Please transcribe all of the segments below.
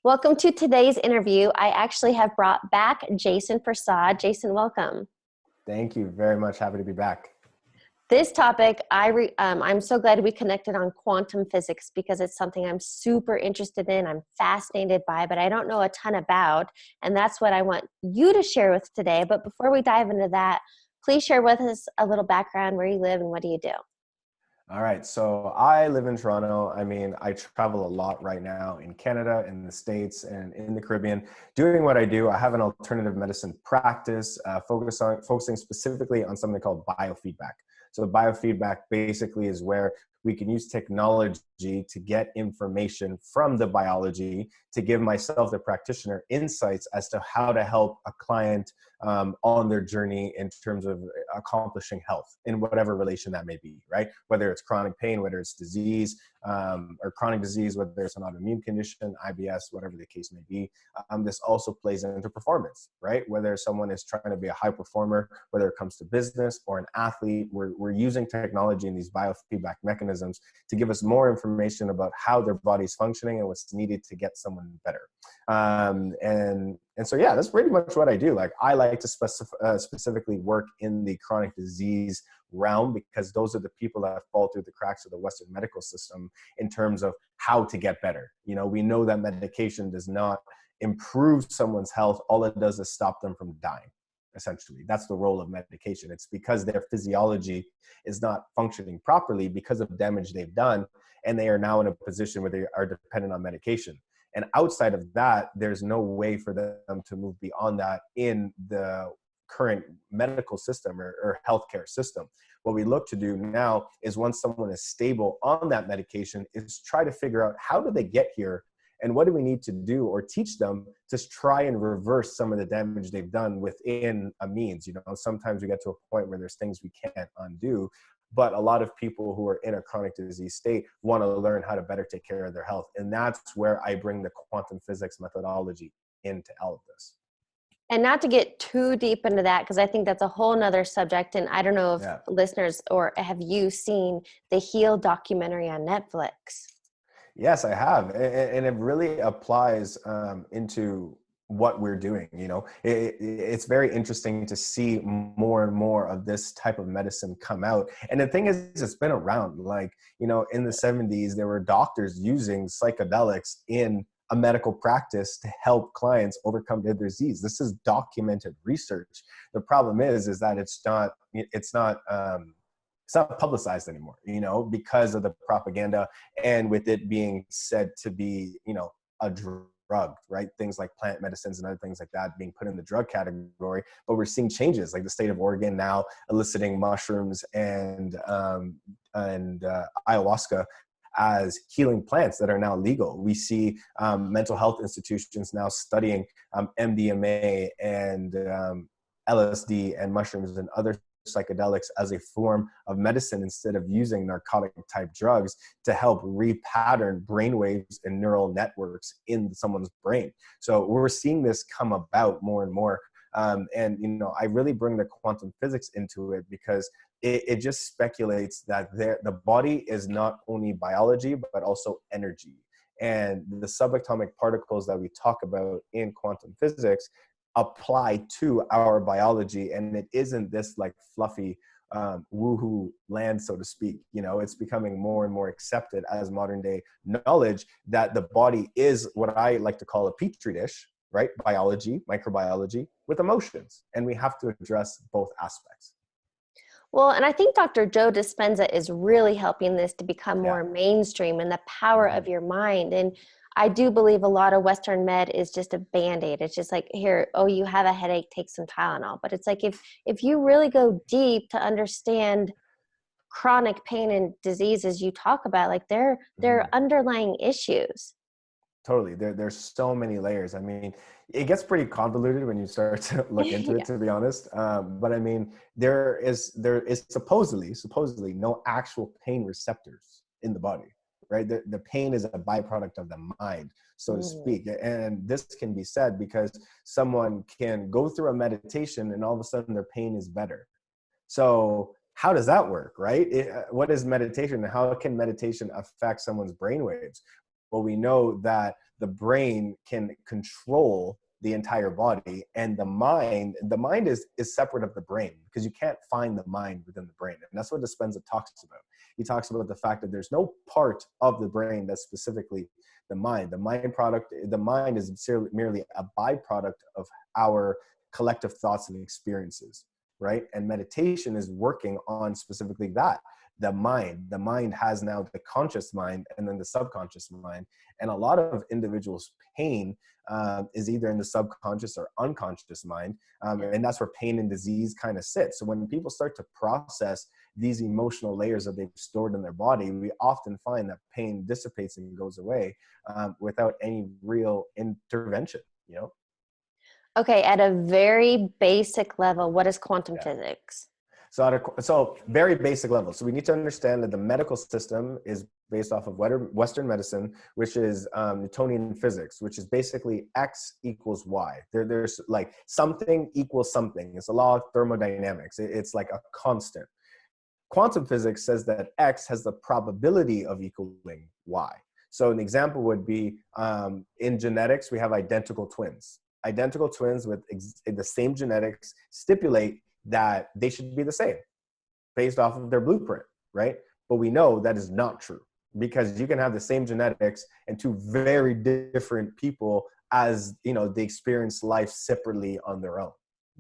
Welcome to today's interview. I actually have brought back Jason Persaud. Jason, welcome. Thank you very much. Happy to be back. This topic, I'm so glad we connected on quantum physics because it's something I'm super interested in, I'm fascinated by, but I don't know a ton about, and that's what I want you to share with today. But before we dive into that, please share with us a little background, where you live and what do you do? All right. So I live in Toronto. I travel a lot right now in Canada, in the States, and in the Caribbean. Doing what I do, I have an alternative medicine practice focusing specifically on something called biofeedback. So biofeedback basically is where we can use technology to get information from the biology to give myself, the practitioner, insights as to how to help a client on their journey in terms of accomplishing health in whatever relation that may be, right? Whether it's chronic pain, whether it's disease or chronic disease, whether it's an autoimmune condition, IBS, whatever the case may be. This also plays into performance, right? Whether someone is trying to be a high performer, whether it comes to business or an athlete, we're using technology and these biofeedback mechanisms to give us more information about how their body's functioning and what's needed to get someone better. And so, yeah, that's pretty much what I do. Like, I like to specifically work in the chronic disease realm because those are the people that fall through the cracks of the Western medical system in terms of how to get better. You know, we know that medication does not improve someone's health. All it does is stop them from dying. Essentially, that's the role of medication. It's because their physiology is not functioning properly because of damage they've done, and they are now in a position where they are dependent on medication. And outside of that, there's no way for them to move beyond that in the current medical system or healthcare system. What we look to do now is, once someone is stable on that medication, is try to figure out, how did they get here? And what do we need to do or teach them to try and reverse some of the damage they've done within a means? You know, sometimes we get to a point where there's things we can't undo, but a lot of people who are in a chronic disease state want to learn how to better take care of their health. And that's where I bring the quantum physics methodology into all of this. And not to get too deep into that, because I think that's a whole nother subject. And I don't know if listeners, or have you seen the Heal documentary on Netflix? Yes, I have. And it really applies into what we're doing. You know, it's very interesting to see more and more of this type of medicine come out. And the thing is, it's been around. Like, you know, in the 70s, there were doctors using psychedelics in a medical practice to help clients overcome their disease. This is documented research. The problem is that it's not publicized anymore, you know, because of the propaganda, and with it being said to be, you know, a drug, right? Things like plant medicines and other things like that being put in the drug category. But we're seeing changes, like the state of Oregon now eliciting mushrooms and ayahuasca as healing plants that are now legal. We see mental health institutions now studying MDMA and LSD and mushrooms and other psychedelics as a form of medicine, instead of using narcotic type drugs to help repattern brainwaves and neural networks in someone's brain. So we're seeing this come about more and more. And, you know, I really bring the quantum physics into it because it just speculates that the body is not only biology, but also energy. And the subatomic particles that we talk about in quantum physics apply to our biology. And it isn't this like fluffy woohoo land, so to speak. You know, it's becoming more and more accepted as modern day knowledge that the body is what I like to call a petri dish, right? Biology, microbiology with emotions. And we have to address both aspects. Well, and I think Dr. Joe Dispenza is really helping this to become more mainstream, and the power of your mind. And I do believe a lot of Western med is just a Band-Aid. It's just like, here, oh, you have a headache, take some Tylenol. But it's like, if you really go deep to understand chronic pain and diseases you talk about, like they're underlying issues. Totally. There's so many layers. I mean, it gets pretty convoluted when you start to look into it, to be honest. But I mean, there is supposedly no actual pain receptors in the body, right? The pain is a byproduct of the mind, so to speak. And this can be said because someone can go through a meditation and all of a sudden their pain is better. So how does that work, right? What is meditation? How can meditation affect someone's brainwaves? Well, we know that the brain can control the entire body, and the mind is separate of the brain, because you can't find the mind within the brain. And that's what Dispenza talks about. He talks about the fact that there's no part of the brain that's specifically the mind. The mind is merely a byproduct of our collective thoughts and experiences, right? And meditation is working on specifically that. The mind has now the conscious mind and then the subconscious mind. And a lot of individuals' pain is either in the subconscious or unconscious mind. And that's where pain and disease kind of sit. So when people start to process these emotional layers that they've stored in their body, we often find that pain dissipates and goes away without any real intervention, you know? Okay, at a very basic level, what is quantum Yeah. physics? So very basic level. So we need to understand that the medical system is based off of Western medicine, which is Newtonian physics, which is basically X equals Y. There's like something equals something. It's a law of thermodynamics. It's like a constant. Quantum physics says that X has the probability of equaling Y. So an example would be in genetics, we have identical twins. Identical twins with the same genetics stipulate that they should be the same based off of their blueprint, right? But we know that is not true, because you can have the same genetics and two very different people, as you know, they experience life separately on their own.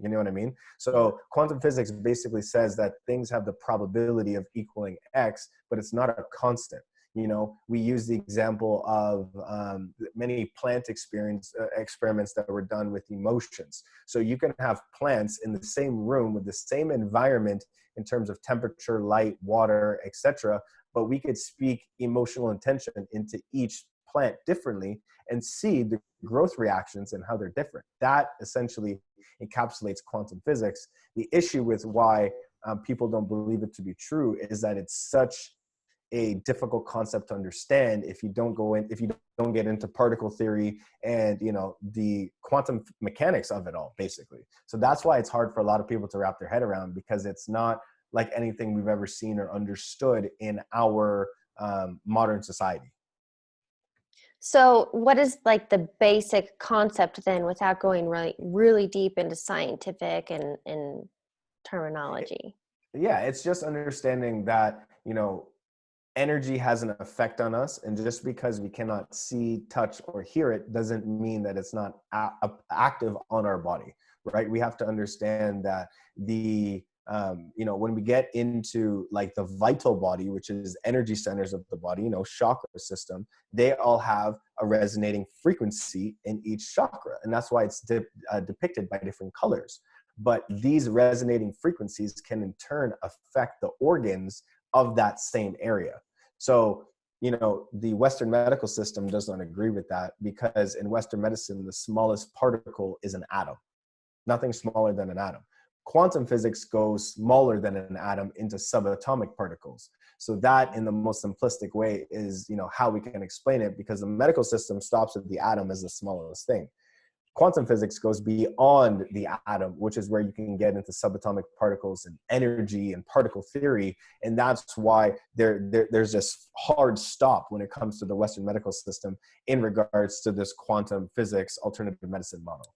You know what I mean? So quantum physics basically says that things have the probability of equaling X, but it's not a constant. You know, we use the example of many plant experiments that were done with emotions. So you can have plants in the same room with the same environment in terms of temperature, light, water, etc. But we could speak emotional intention into each plant differently and see the growth reactions and how they're different. That essentially encapsulates quantum physics. The issue with why people don't believe it to be true is that it's such a difficult concept to understand if you don't get into particle theory and, you know, the quantum mechanics of it all, basically. So that's why it's hard for a lot of people to wrap their head around, because it's not like anything we've ever seen or understood in our modern society. So, what is like the basic concept then, without going really deep into scientific and terminology? Yeah, it's just understanding that, you know, energy has an effect on us, and just because we cannot see, touch, or hear it doesn't mean that it's not active on our body, right? We have to understand that the you know, when we get into like the vital body, which is energy centers of the body, you know, chakra system, they all have a resonating frequency in each chakra, and that's why it's depicted by different colors. But these resonating frequencies can in turn affect the organs of that same area. So, you know, the Western medical system does not agree with that, because in Western medicine, the smallest particle is an atom, nothing smaller than an atom. Quantum physics goes smaller than an atom into subatomic particles. So that, in the most simplistic way, is, you know, how we can explain it, because the medical system stops at the atom as the smallest thing. Quantum physics goes beyond the atom, which is where you can get into subatomic particles and energy and particle theory. And that's why there's this hard stop when it comes to the Western medical system in regards to this quantum physics alternative medicine model.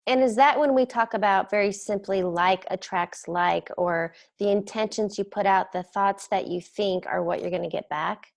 And is that when we talk about, very simply, like attracts like, or the intentions you put out, the thoughts that you think are what you're going to get back?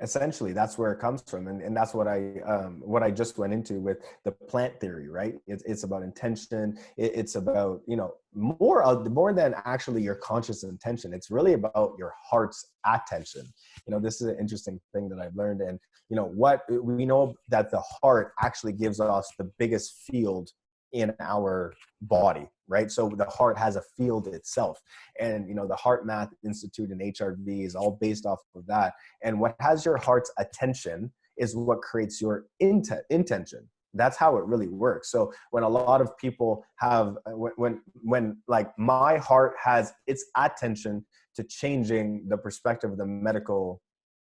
Essentially, that's where it comes from, and that's what I just went into with the plant theory, right? It's about intention. It's about, you know, more than actually your conscious intention. It's really about your heart's attention. You know, this is an interesting thing that I've learned, and you know what, we know that the heart actually gives us the biggest field in our body, right? So the heart has a field itself, and you know, the Heart Math Institute and HRV is all based off of that. And what has your heart's attention is what creates your intention. That's how it really works. So when a lot of people have, when like my heart has its attention to changing the perspective of the medical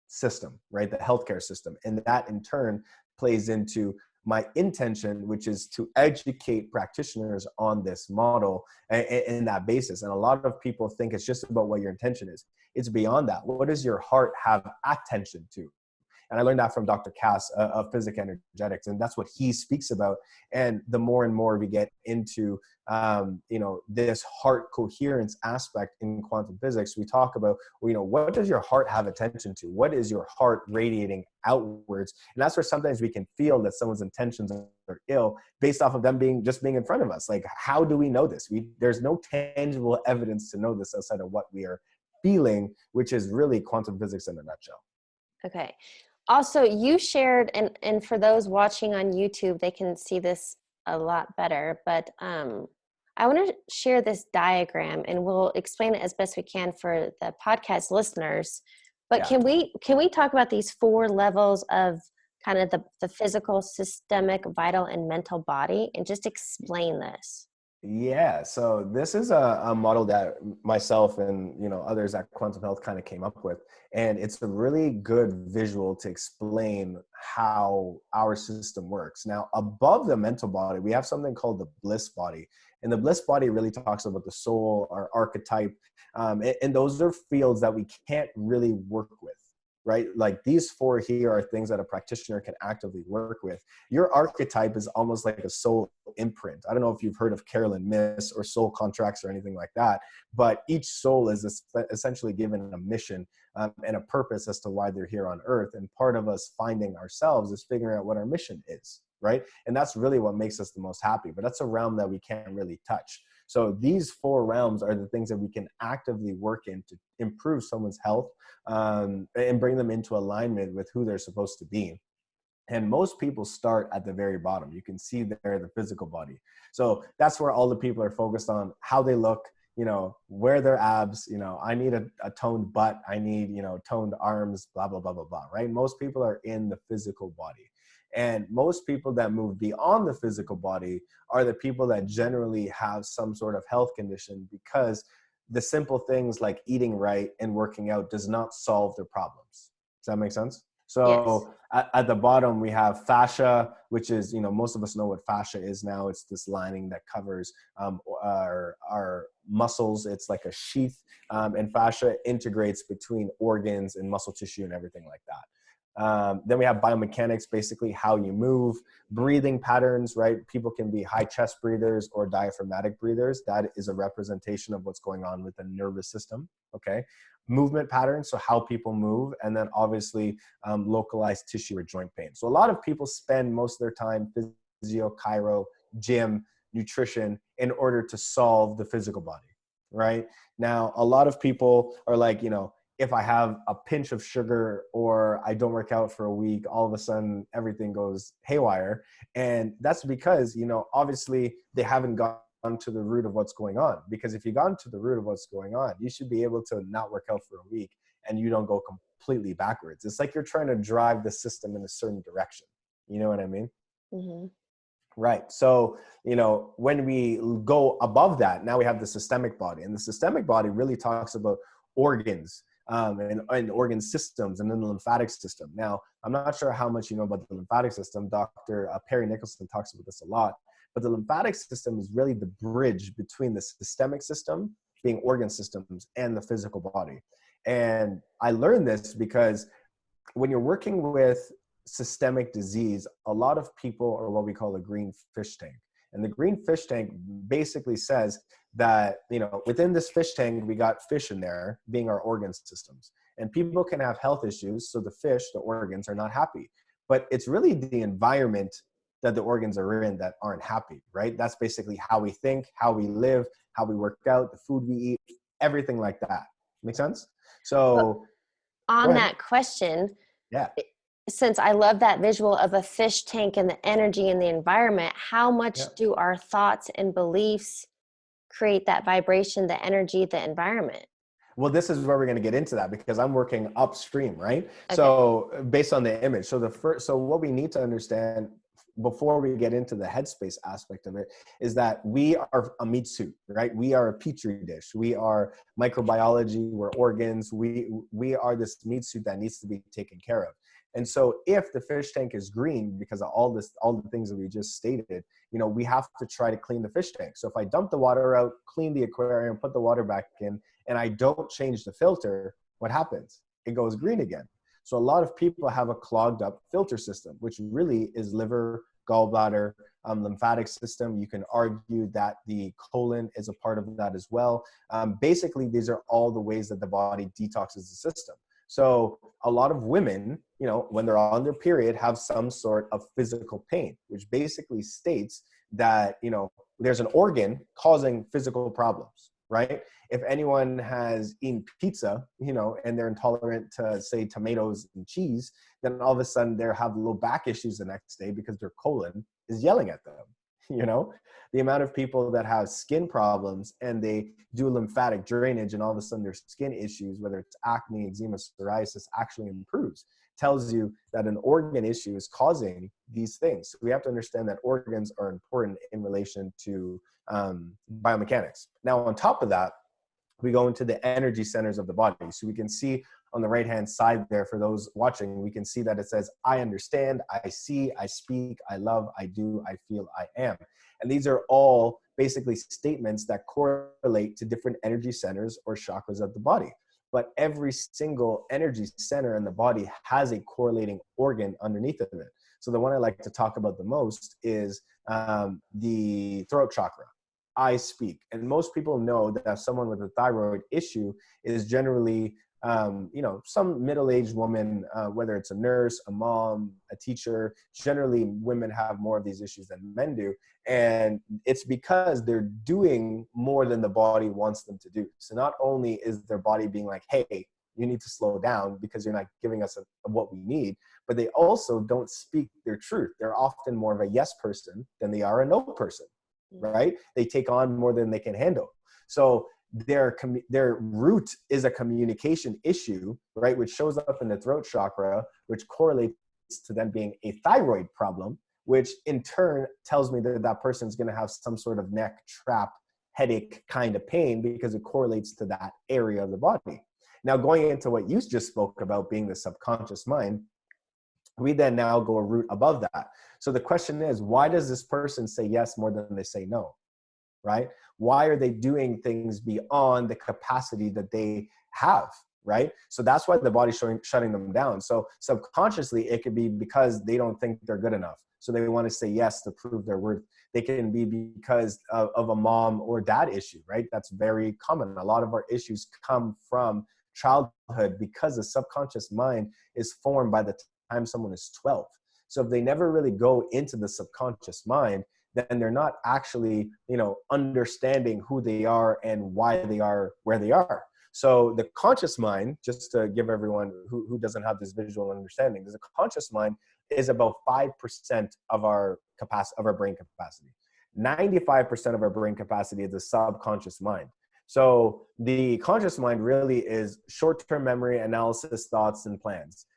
system, right, the healthcare system, and that in turn plays into my intention, which is to educate practitioners on this model and that basis. And a lot of people think it's just about what your intention is. It's beyond that. What does your heart have attention to? And I learned that from Dr. Cass of Physic Energetics. And that's what he speaks about. And the more and more we get into, this heart coherence aspect in quantum physics, we talk about, what does your heart have attention to? What is your heart radiating outwards? And that's where sometimes we can feel that someone's intentions are ill based off of them being in front of us. Like, how do we know this? There's no tangible evidence to know this outside of what we are feeling, which is really quantum physics in a nutshell. Okay. Also, you shared, and for those watching on YouTube, they can see this a lot better, but I want to share this diagram, and we'll explain it as best we can for the podcast listeners. But Yeah. can we talk about these 4 levels of kind of the physical, systemic, vital, and mental body, and just explain this? Yeah, so this is a model that myself and others at Quantum Health kind of came up with, and it's a really good visual to explain how our system works. Now, above the mental body, we have something called the Bliss Body, and the Bliss Body really talks about the soul, our archetype, and those are fields that we can't really work with. Right? Like these 4 here are things that a practitioner can actively work with. Your archetype is almost like a soul imprint. I don't know if you've heard of Carolyn Miss or soul contracts or anything like that, but each soul is essentially given a mission and a purpose as to why they're here on earth. And part of us finding ourselves is figuring out what our mission is, right? And that's really what makes us the most happy, but that's a realm that we can't really touch. So these 4 realms are the things that we can actively work in to improve someone's health and bring them into alignment with who they're supposed to be. And most people start at the very bottom. You can see there the physical body. So that's where all the people are focused on how they look, where their abs, I need a toned butt. I need, toned arms, blah, blah, blah, blah, blah, right? Most people are in the physical body. And most people that move beyond the physical body are the people that generally have some sort of health condition, because the simple things like eating right and working out does not solve their problems. Does that make sense? So Yes. at the bottom, we have fascia, which is, most of us know what fascia is now. It's this lining that covers our muscles. It's like a sheath, and fascia integrates between organs and muscle tissue and everything like that. Then we have biomechanics, basically how you move, breathing patterns, right? People can be high chest breathers or diaphragmatic breathers. That is a representation of what's going on with the nervous system, okay? Movement patterns, so how people move, and then obviously localized tissue or joint pain. So a lot of people spend most of their time physio, chiro, gym, nutrition in order to solve the physical body, right? Now, a lot of people are like, if I have a pinch of sugar or I don't work out for a week, all of a sudden everything goes haywire. And that's because, obviously they haven't gone to the root of what's going on. Because if you've gone to the root of what's going on, you should be able to not work out for a week and you don't go completely backwards. It's like you're trying to drive the system in a certain direction. You know what I mean? Mm-hmm. Right. So, when we go above that, now we have the systemic body. And the systemic body really talks about organs, and organ systems, and then the lymphatic system. Now, I'm not sure how much you know about the lymphatic system. Dr. Perry Nicholson talks about this a lot, but the lymphatic system is really the bridge between the systemic system, being organ systems, and the physical body. And I learned this because when you're working with systemic disease, a lot of people are what we call a green fish tank. And the green fish tank basically says that, within this fish tank, we got fish in there being our organ systems. And people can have health issues. So the fish, the organs, are not happy. But it's really the environment that the organs are in that aren't happy, right? That's basically how we think, how we live, how we work out, the food we eat, everything like that. Make sense? So go On ahead. that question, Yeah. since I love that visual of a fish tank and the energy in the environment, how much Yeah. do our thoughts and beliefs create that vibration, the energy, the environment? Well, this is where we're going to get into that, because I'm working upstream, right? Okay. So based on the image. So what we need to understand before we get into the headspace aspect of it is that we are a meat suit, right? We are a petri dish. We are microbiology, we're organs. We are this meat suit that needs to be taken care of. And so if the fish tank is green because of all the things that we just stated, we have to try to clean the fish tank. So if I dump the water out, clean the aquarium, put the water back in, and I don't change the filter, what happens? It goes green again. So a lot of people have a clogged up filter system, which really is liver, gallbladder, lymphatic system. You can argue that the colon is a part of that as well. Basically, these are all the ways that the body detoxes the system. So a lot of women, you know, when they're on their period, have some sort of physical pain, which basically states that, you know, there's an organ causing physical problems, right? If anyone has eaten pizza, you know, and they're intolerant to, say, tomatoes and cheese, then all of a sudden they have low back issues the next day because their colon is yelling at them. You know, the amount of people that have skin problems and they do lymphatic drainage and all of a sudden their skin issues, whether it's acne, eczema, psoriasis, actually improves, tells you that an organ issue is causing these things. So we have to understand that organs are important in relation to biomechanics. Now, on top of that, we go into the energy centers of the body. So we can see on the right-hand side there, for those watching, we can see that it says, I understand, I see, I speak, I love, I do, I feel, I am. And these are all basically statements that correlate to different energy centers or chakras of the body. But every single energy center in the body has a correlating organ underneath of it. So the one I like to talk about the most is the throat chakra. I speak. And most people know that someone with a thyroid issue is generally, you know, some middle-aged woman, whether it's a nurse, a mom, a teacher. Generally, women have more of these issues than men do. And it's because they're doing more than the body wants them to do. So not only is their body being like, hey, you need to slow down because you're not giving us what we need, but they also don't speak their truth. They're often more of a yes person than they are a no person. Right? They take on more than they can handle. So their root is a communication issue, right? Which shows up in the throat chakra, which correlates to them being a thyroid problem, which in turn tells me that that person's going to have some sort of neck, trap, headache kind of pain because it correlates to that area of the body. Now, going into what you just spoke about being the subconscious mind, we then now go a root above that. So the question is, why does this person say yes more than they say no, right? Why are they doing things beyond the capacity that they have, right? So that's why the body's shutting them down. So subconsciously, it could be because they don't think they're good enough. So they want to say yes to prove their worth. They can be because of a mom or dad issue, right? That's very common. A lot of our issues come from childhood because the subconscious mind is formed by the time someone is 12. So if they never really go into the subconscious mind, then they're not actually, you know, understanding who they are and why they are where they are. So the conscious mind, just to give everyone who doesn't have this visual understanding, the conscious mind is about 5% of our capacity, of our brain capacity. 95% of our brain capacity is the subconscious mind. So the conscious mind really is short-term memory, analysis, thoughts, and plans.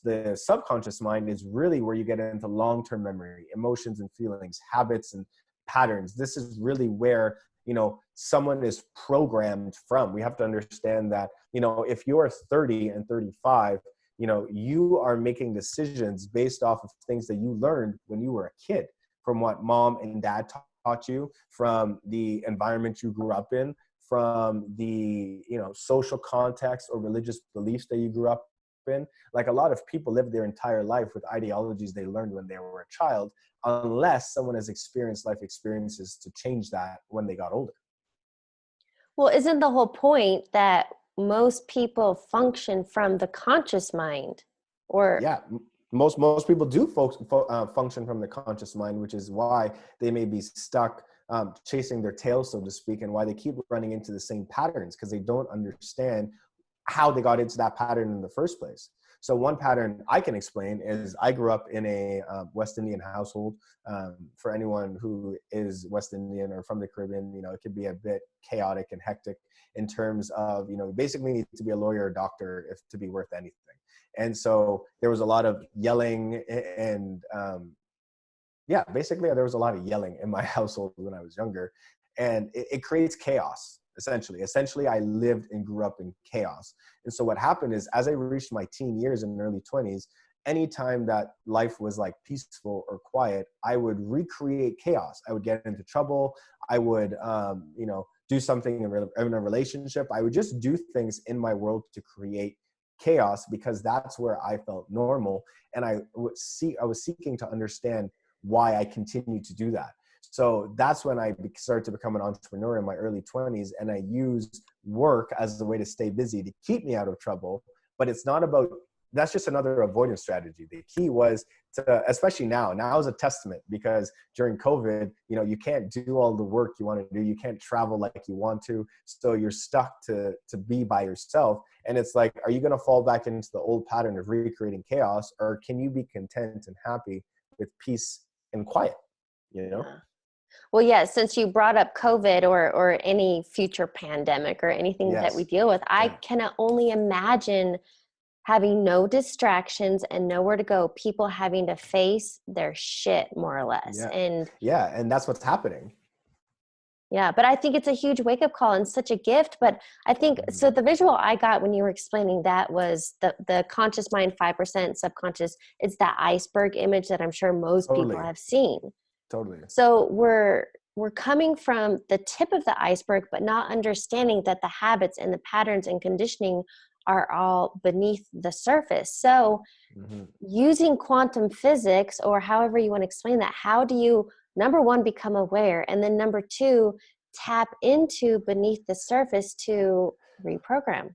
The subconscious mind is really where you get into long-term memory, emotions and feelings, habits and patterns. This is really where, you know, someone is programmed from. We have to understand that, you know, if you're 30 and 35, you know, you are making decisions based off of things that you learned when you were a kid, from what mom and dad taught you, from the environment you grew up in, from the, you know, social context or religious beliefs that you grew up in. Like, a lot of people live their entire life with ideologies they learned when they were a child, unless someone has experienced life experiences to change that when they got older. Well, isn't the whole point that most people function from the conscious mind? Or Yeah, most people do function from the conscious mind, which is why they may be stuck chasing their tail, so to speak, and why they keep running into the same patterns, because they don't understand how they got into that pattern in the first place. So one pattern I can explain is I grew up in a West Indian household. For anyone who is West Indian or from the Caribbean, you know, it could be a bit chaotic and hectic in terms of, you know, basically need to be a lawyer or doctor if to be worth anything. And so there was a lot of yelling and yeah, basically there was a lot of yelling in my household when I was younger, and it creates chaos. Essentially, I lived and grew up in chaos. And so what happened is, as I reached my teen years and early 20s, anytime that life was like peaceful or quiet, I would recreate chaos. I would get into trouble. I would, you know, do something in a relationship. I would just do things in my world to create chaos because that's where I felt normal. And I was seeking to understand why I continued to do that. So that's when I started to become an entrepreneur in my early 20s. And I used work as a way to stay busy to keep me out of trouble. But it's not about, that's just another avoidance strategy. The key was to, especially now is a testament, because during COVID, you know, you can't do all the work you want to do. You can't travel like you want to. So you're stuck to be by yourself. And it's like, are you going to fall back into the old pattern of recreating chaos, or can you be content and happy with peace and quiet, you know? Yeah. Well, yeah, since you brought up COVID or any future pandemic or anything that we Yes. deal with, I Yeah. can only imagine having no distractions and nowhere to go, people having to face their shit more or less. Yeah. And Yeah. And that's what's happening. yeah, but I think it's a huge wake up call and such a gift. But I think, Mhm. so the visual I got when you were explaining that was the conscious mind, 5% subconscious. It's that iceberg image that I'm sure most people Totally. have seen. Totally. So we're coming from the tip of the iceberg, but not understanding that the habits and the patterns and conditioning are all beneath the surface. So Mhm. using quantum physics, or however you want to explain that, how do you, number one, become aware, and then number two, tap into beneath the surface to reprogram?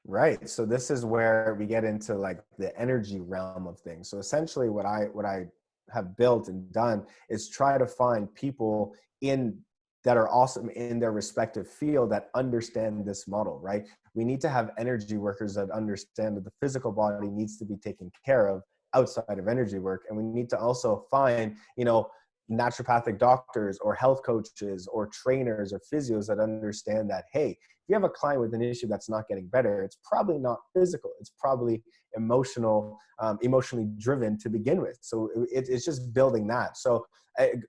Right. So this is where we get into like the energy realm of things. So essentially what I have built and done is try to find people in that are awesome in their respective field that understand this model, right? We need to have energy workers that understand that the physical body needs to be taken care of outside of energy work. And we need to also find, you know, naturopathic doctors or health coaches or trainers or physios that understand that, hey, if you have a client with an issue that's not getting better, it's probably not physical. It's probably emotionally driven to begin with. So it's just building that. So,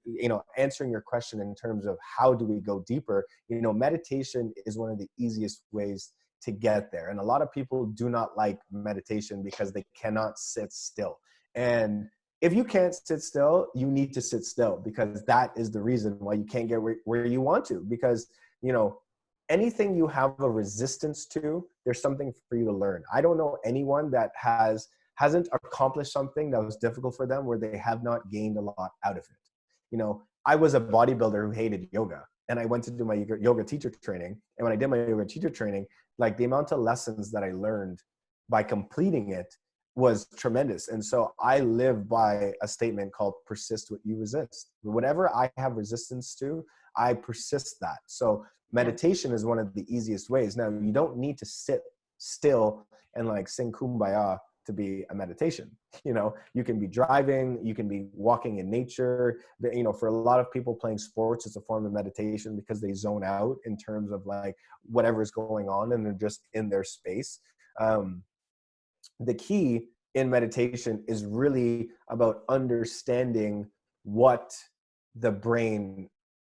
you know, answering your question in terms of how do we go deeper, you know, meditation is one of the easiest ways to get there. And a lot of people do not like meditation because they cannot sit still. And if you can't sit still, you need to sit still, because that is the reason why you can't get where you want to. Because, you know, anything you have a resistance to, there's something for you to learn. I don't know anyone that hasn't accomplished something that was difficult for them where they have not gained a lot out of it. You know, I was a bodybuilder who hated yoga, and I went to do my yoga teacher training. And when I did my yoga teacher training, like the amount of lessons that I learned by completing it was tremendous. And so I live by a statement called persist what you resist. Whatever I have resistance to, I persist that. So Yeah. meditation is one of the easiest ways. Now, you don't need to sit still and like sing kumbaya to be a meditation. You know, you can be driving, you can be walking in nature. You know, for a lot of people, playing sports is a form of meditation because they zone out in terms of like whatever's going on and they're just in their space. The key in meditation is really about understanding what the brain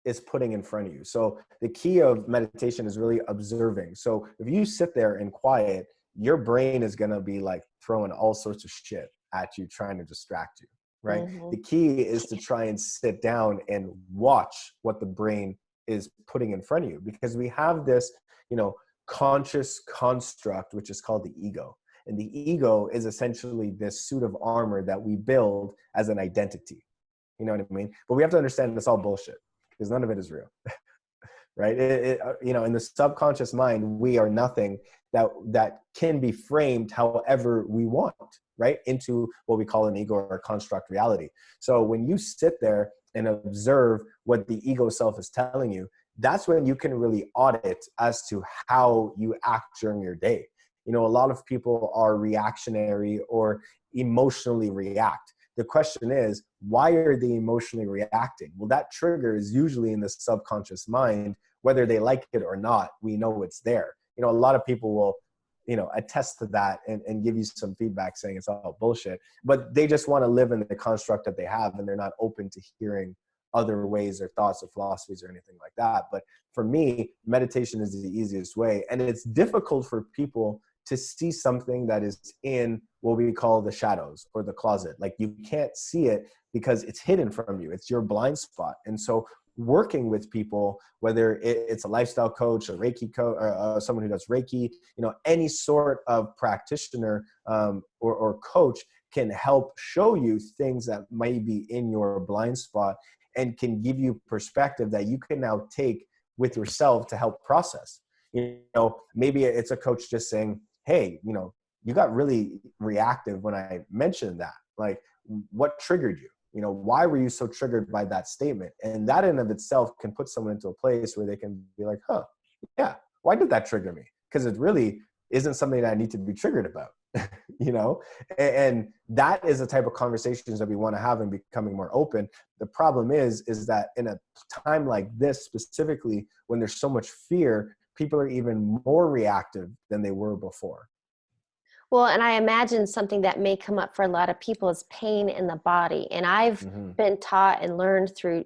is putting in front of you. So the key of meditation is really observing. So if you sit there in quiet, your brain is going to be like throwing all sorts of shit at you, trying to distract you, right? Mm-hmm. The key is to try and sit down and watch what the brain is putting in front of you, because we have this, you know, conscious construct, which is called the ego. And the ego is essentially this suit of armor that we build as an identity. You know what I mean? But we have to understand it's all bullshit, because none of it is real. Right? You know, in the subconscious mind, we are nothing that can be framed however we want, right? Into what we call an ego or a construct reality. So when you sit there and observe what the ego self is telling you, that's when you can really audit as to how you act during your day. You know, a lot of people are reactionary or emotionally react. The question is, why are they emotionally reacting? Well, that trigger is usually in the subconscious mind. Whether they like it or not, we know it's there. You know, a lot of people will, you know, attest to that and give you some feedback saying it's all bullshit, but they just want to live in the construct that they have, and they're not open to hearing other ways or thoughts or philosophies or anything like that. But for me, meditation is the easiest way. And it's difficult for people to see something that is in what we call the shadows or the closet. Like, you can't see it because it's hidden from you. It's your blind spot. And so working with people, whether it's a lifestyle coach, a Reiki coach, or someone who does Reiki, any sort of practitioner or coach can help show you things that might be in your blind spot and can give you perspective that you can now take with yourself to help process. Maybe it's a coach just saying, hey, you got really reactive when I mentioned that. Like, what triggered you? Why were you so triggered by that statement? And that in of itself can put someone into a place where they can be like, yeah, why did that trigger me? Because it really isn't something that I need to be triggered about, and that is the type of conversations that we want to have and becoming more open. The problem is that in a time like this, specifically when there's so much fear, people are even more reactive than they were before. Well, and I imagine something that may come up for a lot of people is pain in the body. And I've been taught and learned through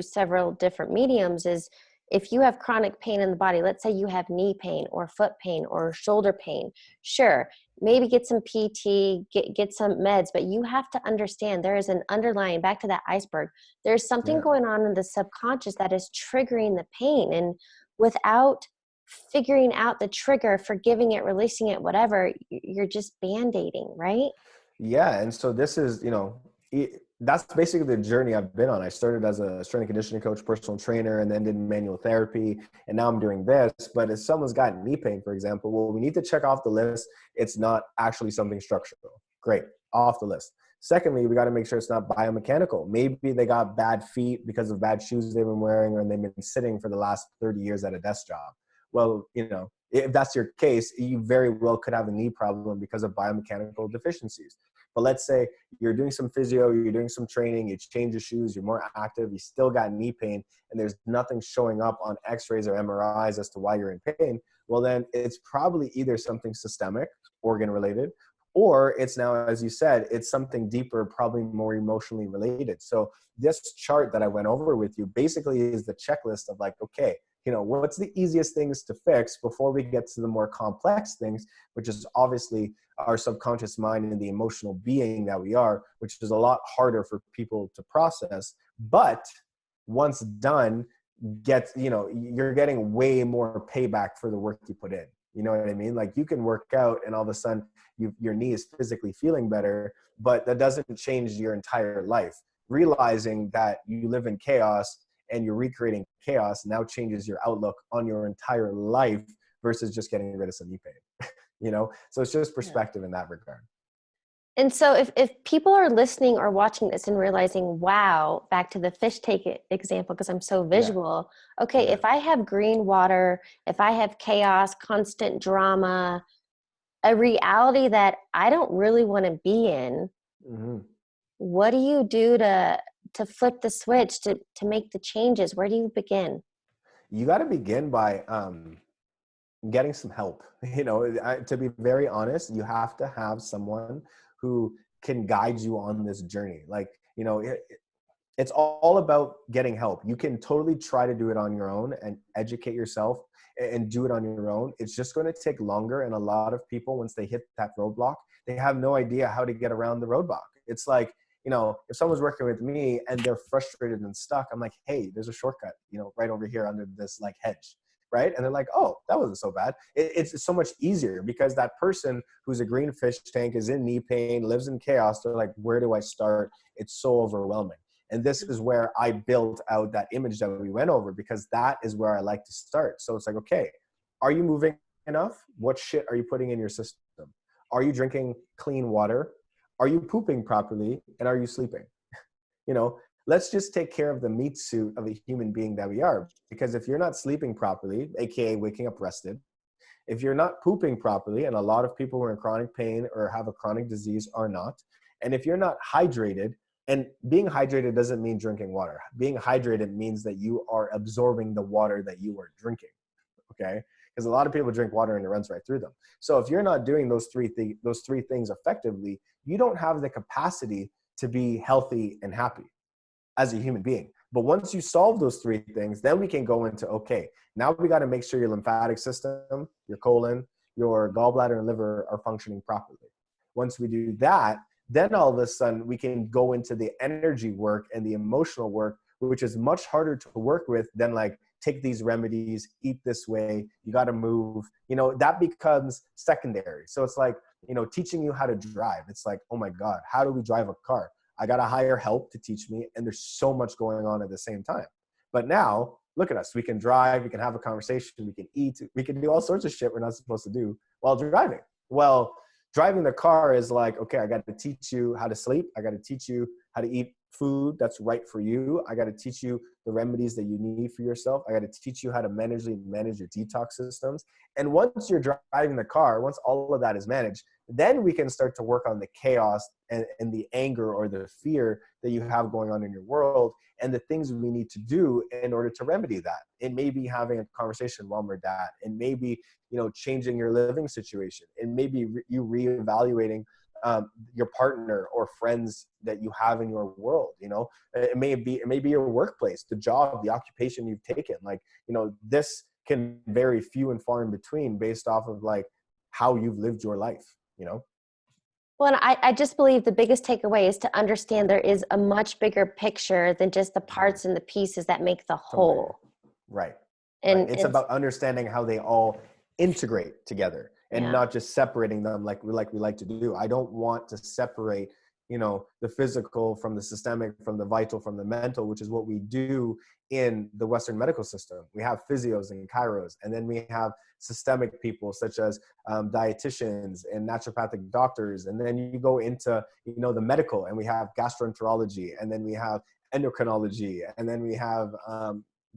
several different mediums is if you have chronic pain in the body, let's say you have knee pain or foot pain or shoulder pain, sure, maybe get some PT, get some meds, but you have to understand there is an underlying, back to that iceberg, there's something going on in the subconscious that is triggering the pain. And without figuring out the trigger, forgiving it, releasing it, whatever, you're just band-aiding, right? Yeah. And so this is, that's basically the journey I've been on. I started as a strength and conditioning coach, personal trainer, and then did manual therapy. And now I'm doing this. But if someone's got knee pain, for example, well, we need to check off the list. It's not actually something structural. Great. Off the list. Secondly, we got to make sure it's not biomechanical. Maybe they got bad feet because of bad shoes they've been wearing, or they've been sitting for the last 30 years at a desk job. Well, if that's your case, you very well could have a knee problem because of biomechanical deficiencies. But let's say you're doing some physio, you're doing some training, you change your shoes, you're more active, you still got knee pain, and there's nothing showing up on x-rays or MRIs as to why you're in pain. Well, then it's probably either something systemic, organ related, or it's now, as you said, it's something deeper, probably more emotionally related. So this chart that I went over with you basically is the checklist of like, okay, what's the easiest things to fix before we get to the more complex things, which is obviously our subconscious mind and the emotional being that we are, which is a lot harder for people to process. But once done, you're getting way more payback for the work you put in. You know what I mean? Like, you can work out and all of a sudden your knee is physically feeling better, but that doesn't change your entire life. Realizing that you live in chaos and you're recreating chaos now changes your outlook on your entire life versus just getting rid of some knee pain. So it's just perspective in that regard. And so if people are listening or watching this and realizing, wow, back to the fish take example, because I'm so visual. Okay, if I have green water, if I have chaos, constant drama, a reality that I don't really want to be in, what do you do to flip the switch, to make the changes? Where do you begin? You got to begin by getting some help. To be very honest, you have to have someone who can guide you on this journey. Like, it's all about getting help. You can totally try to do it on your own and educate yourself and do it on your own. It's just going to take longer. And a lot of people, once they hit that roadblock, they have no idea how to get around the roadblock. It's like, if someone's working with me and they're frustrated and stuck, I'm like, hey, there's a shortcut, right over here under this like hedge. Right. And they're like, oh, that wasn't so bad. It's so much easier because that person who's a green fish tank is in knee pain, lives in chaos. They're like, where do I start? It's so overwhelming. And this is where I built out that image that we went over, because that is where I like to start. So it's like, okay, are you moving enough? What shit are you putting in your system? Are you drinking clean water? Are you pooping properly? And are you sleeping? Let's just take care of the meat suit of a human being that we are. Because if you're not sleeping properly, AKA waking up rested, if you're not pooping properly, and a lot of people who are in chronic pain or have a chronic disease are not, and if you're not hydrated, and being hydrated doesn't mean drinking water. Being hydrated means that you are absorbing the water that you are drinking, okay? Because a lot of people drink water and it runs right through them. So if you're not doing those three things effectively, you don't have the capacity to be healthy and happy as a human being. But once you solve those three things, then we can go into, okay, now we got to make sure your lymphatic system, your colon, your gallbladder and liver are functioning properly. Once we do that, then all of a sudden we can go into the energy work and the emotional work, which is much harder to work with than like, take these remedies, eat this way, you got to move, that becomes secondary. So it's like, teaching you how to drive. It's like, oh my God, how do we drive a car? I got to hire help to teach me. And there's so much going on at the same time. But now look at us. We can drive, we can have a conversation, we can eat, we can do all sorts of shit we're not supposed to do while driving. Well, driving the car is like, okay, I got to teach you how to sleep. I got to teach you how to eat food that's right for you. I got to teach you the remedies that you need for yourself. I got to teach you how to manage your detox systems. And once you're driving the car, once all of that is managed, then we can start to work on the chaos and the anger or the fear that you have going on in your world and the things we need to do in order to remedy that. It may be having a conversation while we're dad. It may be, changing your living situation. It may be you reevaluating your partner or friends that you have in your world. It may be your workplace, the job, the occupation you've taken. Like, this can vary few and far in between based off of like how you've lived your life. Well, and I just believe the biggest takeaway is to understand there is a much bigger picture than just the parts and the pieces that make the whole. Right. And It's about understanding how they all integrate together and not just separating them like we like to do. I don't want to separate, the physical from the systemic, from the vital, from the mental, which is what we do in the Western medical system. We have physios and chiros, and then we have systemic people such as dietitians and naturopathic doctors. And then you go into, the medical, and we have gastroenterology, and then we have endocrinology, and then we have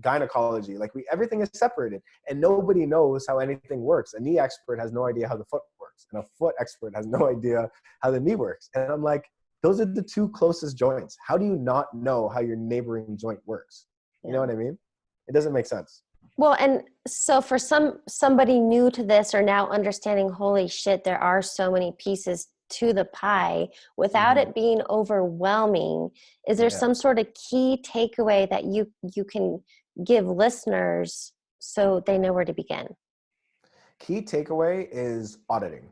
gynecology. Like everything is separated and nobody knows how anything works. A knee expert has no idea how the foot works, and a foot expert has no idea how the knee works. And I'm like, those are the two closest joints. How do you not know how your neighboring joint works? You know what I mean? It doesn't make sense. Well, and so for somebody new to this or now understanding, holy shit, there are so many pieces to the pie without it being overwhelming, is there some sort of key takeaway that you can give listeners so they know where to begin? Key takeaway is auditing.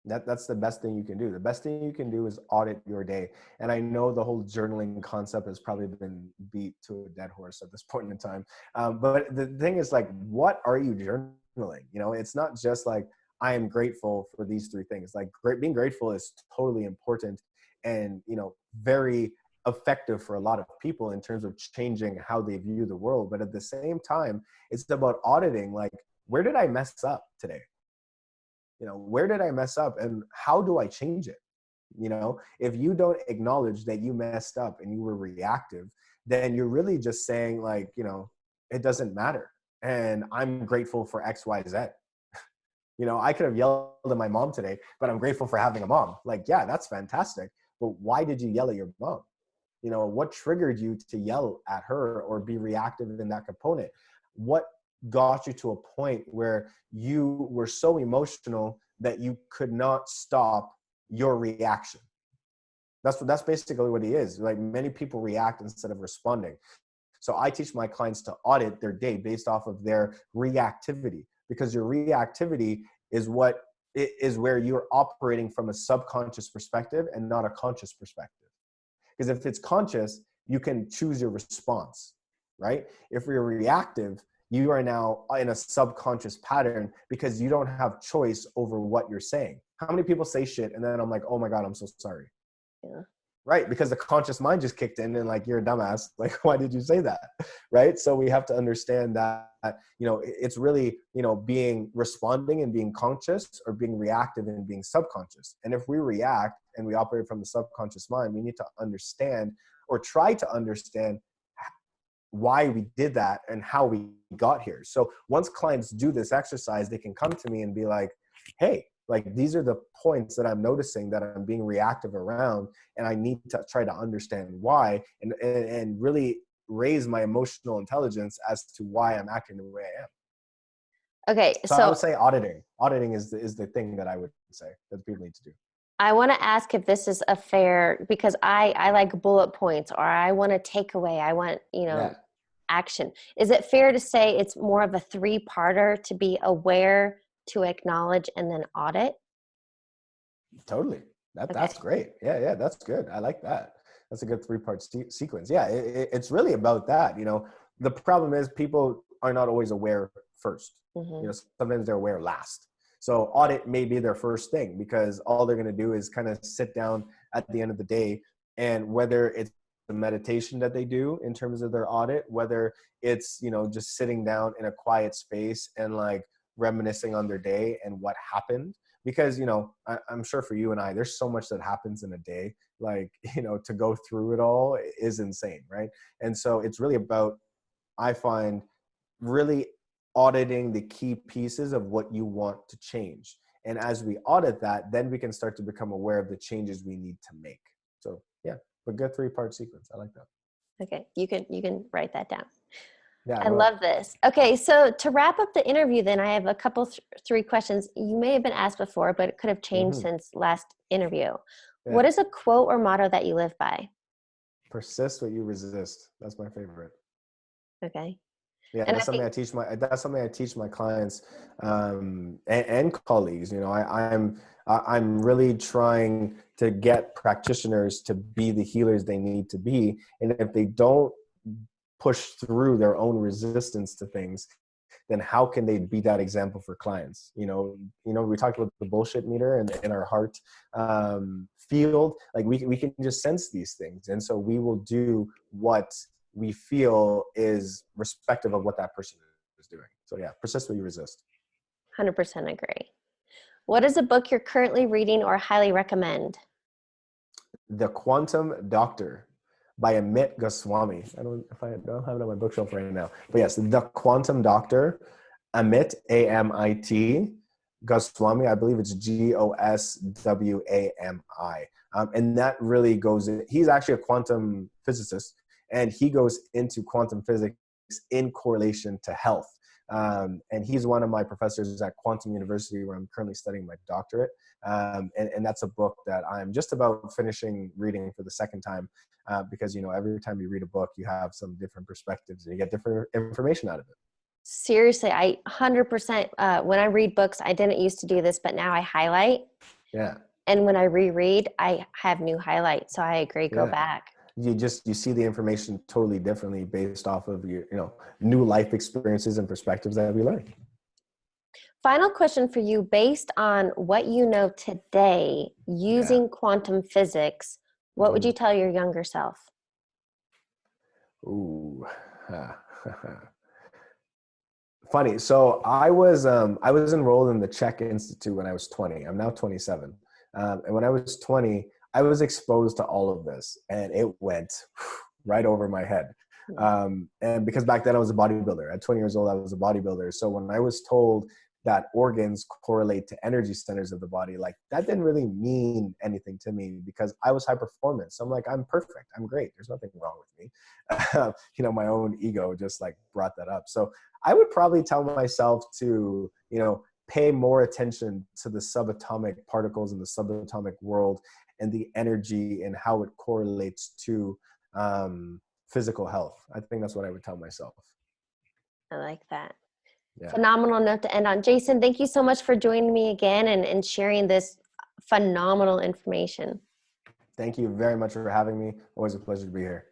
That's the best thing you can do. The best thing you can do is audit your day. And I know the whole journaling concept has probably been beat to a dead horse at this point in time. But the thing is, like, what are you journaling? It's not just like, I am grateful for these three things. Like being grateful is totally important and, very effective for a lot of people in terms of changing how they view the world. But at the same time, it's about auditing, like, where did I mess up today? Where did I mess up and how do I change it? If you don't acknowledge that you messed up and you were reactive, then you're really just saying like, it doesn't matter. And I'm grateful for X, Y, Z. I could have yelled at my mom today, but I'm grateful for having a mom. Like, yeah, that's fantastic. But why did you yell at your mom? What triggered you to yell at her or be reactive in that component? What got you to a point where you were so emotional that you could not stop your reaction? That's basically what it is. Like, many people react instead of responding. So I teach my clients to audit their day based off of their reactivity, because your reactivity is where you're operating from a subconscious perspective and not a conscious perspective. Because if it's conscious, you can choose your response, right? If you're reactive, you are now in a subconscious pattern because you don't have choice over what you're saying. How many people say shit and then I'm like, oh my God, I'm so sorry. Yeah. Right? Because the conscious mind just kicked in and like, you're a dumbass. Like, why did you say that? Right? So we have to understand that, it's really, being responding and being conscious, or being reactive and being subconscious. And if we react and we operate from the subconscious mind, we need to understand, or try to understand, why we did that and how we got here. So once clients do this exercise, they can come to me and be like, hey, like, these are the points that I'm noticing that I'm being reactive around, and I need to try to understand why and really raise my emotional intelligence as to why I'm acting the way I am. Okay. So I would say auditing is the thing that I would say that people need to do. I want to ask if this is a fair, because I like bullet points, or I want a takeaway. I want, action. Is it fair to say it's more of a 3-parter to be aware, to acknowledge, and then audit? Totally. That's great. Yeah, that's good. I like that. That's a good three-part sequence. Yeah, it's really about that. The problem is people are not always aware first. Sometimes they're aware last. So audit may be their first thing, because all they're going to do is kind of sit down at the end of the day, and whether it's the meditation that they do in terms of their audit, whether it's, just sitting down in a quiet space and like reminiscing on their day and what happened. Because, I'm sure for you and I, there's so much that happens in a day, like, to go through it all is insane. Right. And so it's really about, I find, really auditing the key pieces of what you want to change. And as we audit that, then we can start to become aware of the changes we need to make. So yeah, a good three-part sequence. I like that. Okay. You can write that down. Yeah, I love this. Okay. So to wrap up the interview, then I have a couple, three questions. You may have been asked before, but it could have changed since last interview. Yeah. What is a quote or motto that you live by? Persist what you resist. That's my favorite. Okay. Yeah, and that's something I teach my clients and colleagues. I'm really trying to get practitioners to be the healers they need to be, and if they don't push through their own resistance to things, then how can they be that example for clients? We talked about the bullshit meter and in our heart field. Like we can just sense these things, and so we will do what we feel is respective of what that person is doing. So yeah, persist what you resist. 100% agree. What is a book you're currently reading or highly recommend? The Quantum Doctor by Amit Goswami. I don't have it on my bookshelf right now, but yes, The Quantum Doctor, Amit, A-M-I-T, Goswami. I believe it's Goswami. And that really goes in. He's actually a quantum physicist, and he goes into quantum physics in correlation to health. And he's one of my professors at Quantum University, where I'm currently studying my doctorate. And that's a book that I'm just about finishing reading for the second time, because, every time you read a book, you have some different perspectives and you get different information out of it. Seriously, I 100%, when I read books, I didn't used to do this, but now I highlight. Yeah. And when I reread, I have new highlights. So I agree, go back. You see the information totally differently based off of your, new life experiences and perspectives that we learn. Final question for you, based on what you know today, using quantum physics, what would you tell your younger self? Ooh. Funny. So I was enrolled in the Czech Institute when I was 20. I'm now 27. And when I was 20, I was exposed to all of this, and it went right over my head. And because back then I was a bodybuilder. At 20 years old, I was a bodybuilder. So when I was told that organs correlate to energy centers of the body, like that didn't really mean anything to me, because I was high performance. So I'm like, I'm perfect. I'm great. There's nothing wrong with me. My own ego just like brought that up. So I would probably tell myself to, pay more attention to the subatomic particles in the subatomic world and the energy and how it correlates to physical health. I think that's what I would tell myself. I like that. Yeah. Phenomenal note to end on. Jason, thank you so much for joining me again and sharing this phenomenal information. Thank you very much for having me. Always a pleasure to be here.